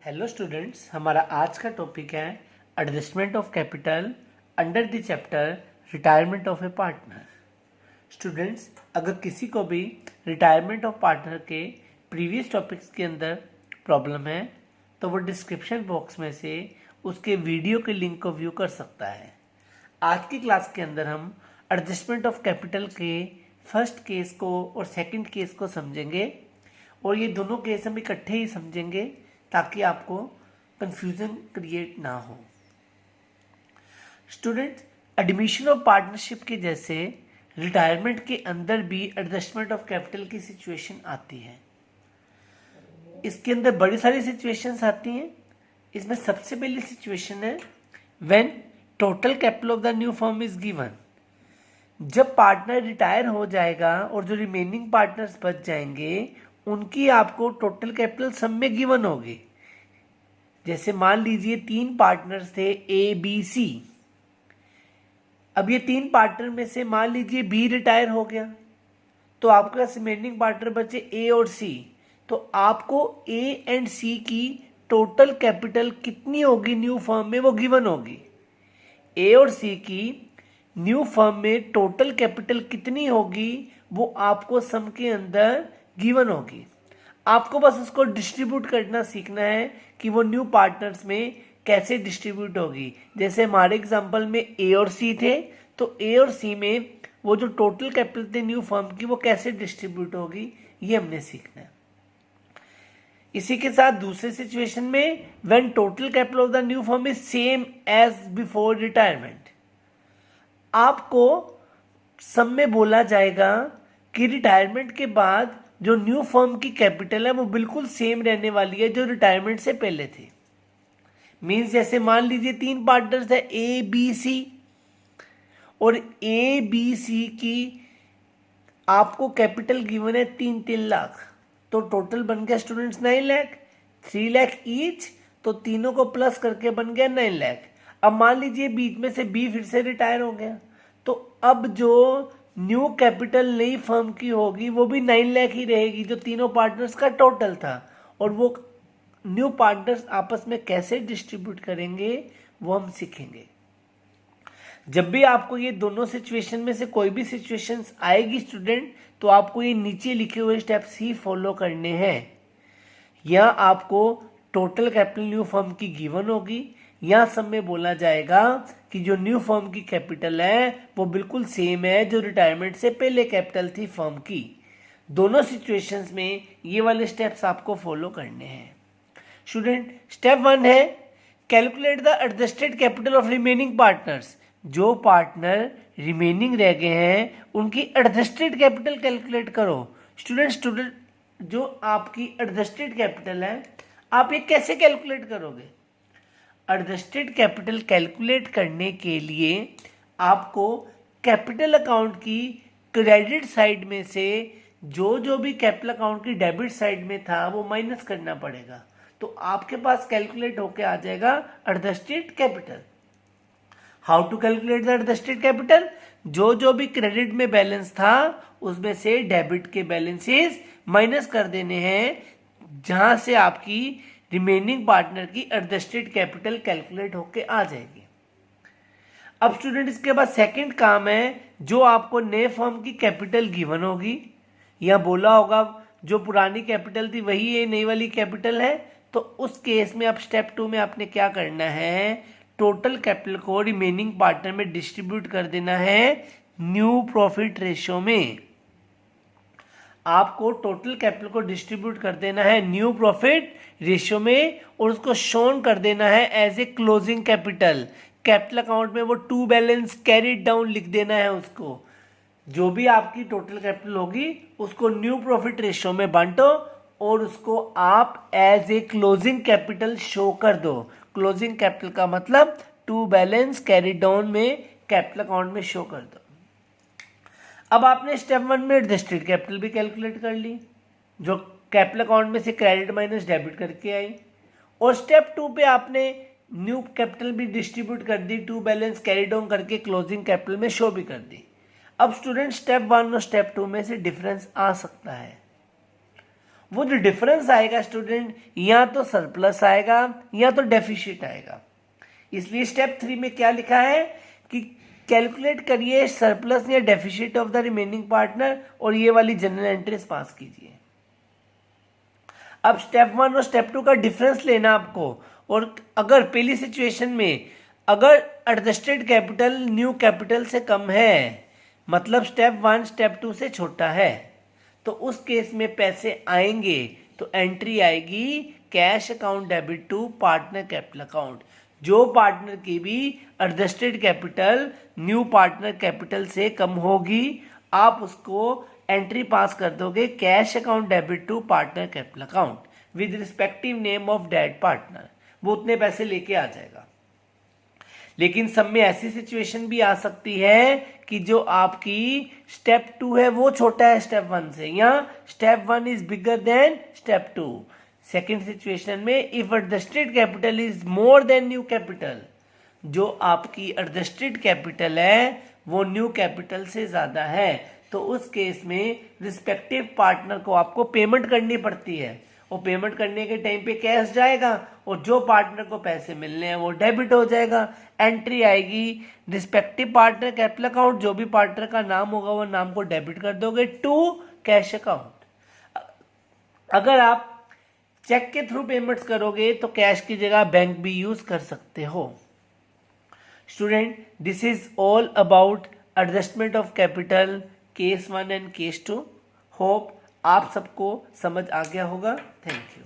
Hello students, हमारा आज का टॉपिक है adjustment of capital under the chapter retirement of A partner. Students, अगर किसी को भी रिटायरमेंट ऑफ पार्टनर के प्रीवियस टॉपिक्स के अंदर प्रॉब्लम है तो वो डिस्क्रिप्शन बॉक्स में से उसके वीडियो के लिंक को व्यू कर सकता है। आज की क्लास के अंदर हम एडजस्टमेंट ऑफ कैपिटल के फर्स्ट केस को और सेकंड केस को समझेंगे और ये दोनों केस हम इकट्ठे ही समझेंगे ताकि आपको कंफ्यूजन क्रिएट ना हो। स्टूडेंट, एडमिशन ऑफ पार्टनरशिप के जैसे रिटायरमेंट के अंदर भी एडजस्टमेंट ऑफ कैपिटल की सिचुएशन आती है। इसके अंदर बड़ी सारी सिचुएशंस आती हैं। इसमें सबसे पहली सिचुएशन है when total capital of the new firm is given. जब पार्टनर रिटायर हो जाएगा और जो रिमेनिंग पार्टनर्स बच जाएंगे उनकी आपको टोटल कैपिटल सब में गिवन होगी। जैसे मान लीजिए 3 पार्टनर्स थे ए बी सी। अब ये 3 पार्टनर में से मान लीजिए बी रिटायर हो गया तो आपके पास रिमेनिंग पार्टनर बचे ए और सी। तो आपको ए एंड सी की टोटल कैपिटल कितनी होगी न्यू फर्म में वो गिवन होगी। ए और सी की न्यू फर्म में टोटल कैपिटल कितनी होगी वो आपको सम के अंदर गिवन होगी। आपको बस उसको डिस्ट्रीब्यूट करना सीखना है कि वो न्यू पार्टनर्स में कैसे डिस्ट्रीब्यूट होगी। जैसे हमारे एग्जांपल में ए और सी थे तो ए और सी में वो जो टोटल कैपिटल थे न्यू फर्म की वो कैसे डिस्ट्रीब्यूट होगी ये हमने सीखना है। इसी के साथ दूसरे सिचुएशन में when total capital of the new firm is same as before retirement, आपको सब में बोला जाएगा कि रिटायरमेंट के बाद जो न्यू फर्म की कैपिटल है वो बिल्कुल सेम रहने वाली है जो रिटायरमेंट से पहले थी। मींस जैसे मान लीजिए 3 पार्टनर्स है ए बी सी और ए बी सी की आपको कैपिटल गिवन है 3 लाख। तो टोटल बन गया स्टूडेंट्स 9 लाख, 3 लाख ईच। तो तीनों को प्लस करके बन गया 9 लाख। अब मान लीजिए बीच में से बी फिर से रिटायर हो गया तो अब जो न्यू कैपिटल नई फर्म की होगी वो भी 9 लाख ही रहेगी जो तीनों पार्टनर्स का टोटल था। और वो न्यू पार्टनर्स आपस में कैसे डिस्ट्रीब्यूट करेंगे वो हम सीखेंगे। जब भी आपको ये दोनों सिचुएशन में से कोई भी सिचुएशंस आएगी स्टूडेंट तो आपको ये नीचे लिखे हुए स्टेप्स ही फॉलो करने हैं। या आपको टोटल कैपिटल न्यू फर्म की गिवन होगी या सब में बोला जाएगा कि जो न्यू फर्म की कैपिटल है वो बिल्कुल सेम है जो रिटायरमेंट से पहले कैपिटल थी फर्म की। दोनों सिचुएशंस में ये वाले स्टेप्स आपको फॉलो करने हैं। स्टूडेंट, स्टेप 1 है calculate the adjusted capital of remaining partners. जो पार्टनर रिमेनिंग रह गए हैं उनकी एडजस्टेड कैपिटल कैलकुलेट करो। स्टूडेंट जो आपकी एडजस्टेड कैपिटल है आप ये कैसे कैलकुलेट करोगे? एडजस्टेड कैपिटल कैलकुलेट करने के लिए आपको कैपिटल अकाउंट की क्रेडिट साइड में से जो भी कैपिटल अकाउंट की डेबिट साइड में था वो माइनस करना पड़ेगा। तो आपके पास कैलकुलेट होके आ जाएगा adjusted capital. How to calculate the adjusted capital? जो भी क्रेडिट में बैलेंस था उसमें से डेबिट के बैलेंसेस माइनस कर देने हैं जहां से आपकी रिमेनिंग पार्टनर की एडजस्टेड कैपिटल कैलकुलेट होके आ जाएगी। अब स्टूडेंट इसके बाद सेकंड काम है जो आपको नए फर्म की कैपिटल गिवन होगी या बोला होगा जो पुरानी कैपिटल थी वही ये नई वाली कैपिटल है। तो उस केस में अब स्टेप 2 में आपने क्या करना है, टोटल कैपिटल को रिमेनिंग पार्टनर में डिस्ट्रीब्यूट कर देना है न्यू प्रॉफिट रेशियो में। आपको टोटल कैपिटल को डिस्ट्रीब्यूट कर देना है न्यू प्रॉफिट रेशियो में और उसको शोन कर देना है as a closing capital. Capital account में वो टू बैलेंस कैरीड डाउन लिख देना है उसको। जो भी आपकी टोटल कैपिटल होगी उसको न्यू प्रॉफिट रेशियो में बांटो और उसको आप as a closing capital show कर दो। क्लोजिंग कैपिटल का मतलब टू बैलेंस कैरीड डाउन में कैपिटल अकाउंट में शो कर दो। अब आपने स्टेप 1 में एडजस्टेड कैपिटल भी कैलकुलेट कर ली जो कैपिटल अकाउंट में से क्रेडिट माइनस डेबिट करके आई। और स्टेप 2 पे आपने न्यू कैपिटल भी डिस्ट्रीब्यूट कर दी, टू बैलेंस कैरी डाउन करके क्लोजिंग कैपिटल में शो भी कर दी। अब स्टूडेंट स्टेप 1 और स्टेप 2 में से डिफरेंस आ सकता है वो जो डिफरेंस आएगा स्टूडेंट, या तो सरप्लस आएगा या तो डेफिसिट आएगा। इसलिए स्टेप 3 में क्या लिखा है कि कैलकुलेट करिए सरप्लस या deficit of the remaining partner और ये वाली जनरल एंट्रीज पास कीजिए। अब स्टेप 1 और स्टेप 2 का डिफरेंस लेना आपको, और अगर पहली सिचुएशन में अगर एडजस्टेड कैपिटल न्यू कैपिटल से कम है, मतलब स्टेप 1 स्टेप 2 से छोटा है, तो उस केस में पैसे आएंगे तो एंट्री आएगी cash account debit to partner capital account. जो पार्टनर की भी adjusted capital new partner capital से कम होगी, आप उसको एंट्री पास कर दोगे cash account debit to partner capital account with respective name of that partner. वो उतने पैसे लेके आ जाएगा। लेकिन सब में ऐसी सिचुएशन भी आ सकती है कि जो आपकी स्टेप 2 है वो छोटा है स्टेप 1 से, या step 1 is bigger than step 2। Second situation में if adjusted capital is more than new capital, जो आपकी एडजस्टेड कैपिटल है वो न्यू कैपिटल से ज्यादा है, तो उस केस में रिस्पेक्टिव पार्टनर को आपको पेमेंट करनी पड़ती है, और पेमेंट करने के टाइम पे कैश जाएगा और जो पार्टनर को पैसे मिलने हैं वो डेबिट हो जाएगा। एंट्री आएगी रिस्पेक्टिव पार्टनर कैपिटल अकाउंट, जो भी पार्टनर का नाम होगा वो नाम को डेबिट कर दोगे टू कैश अकाउंट। अगर आप चेक के थ्रू पेमेंट्स करोगे तो कैश की जगह बैंक भी यूज कर सकते हो। Student, this is all about adjustment of capital case 1 and case 2। Hope आप सबको समझ आ गया होगा। Thank you.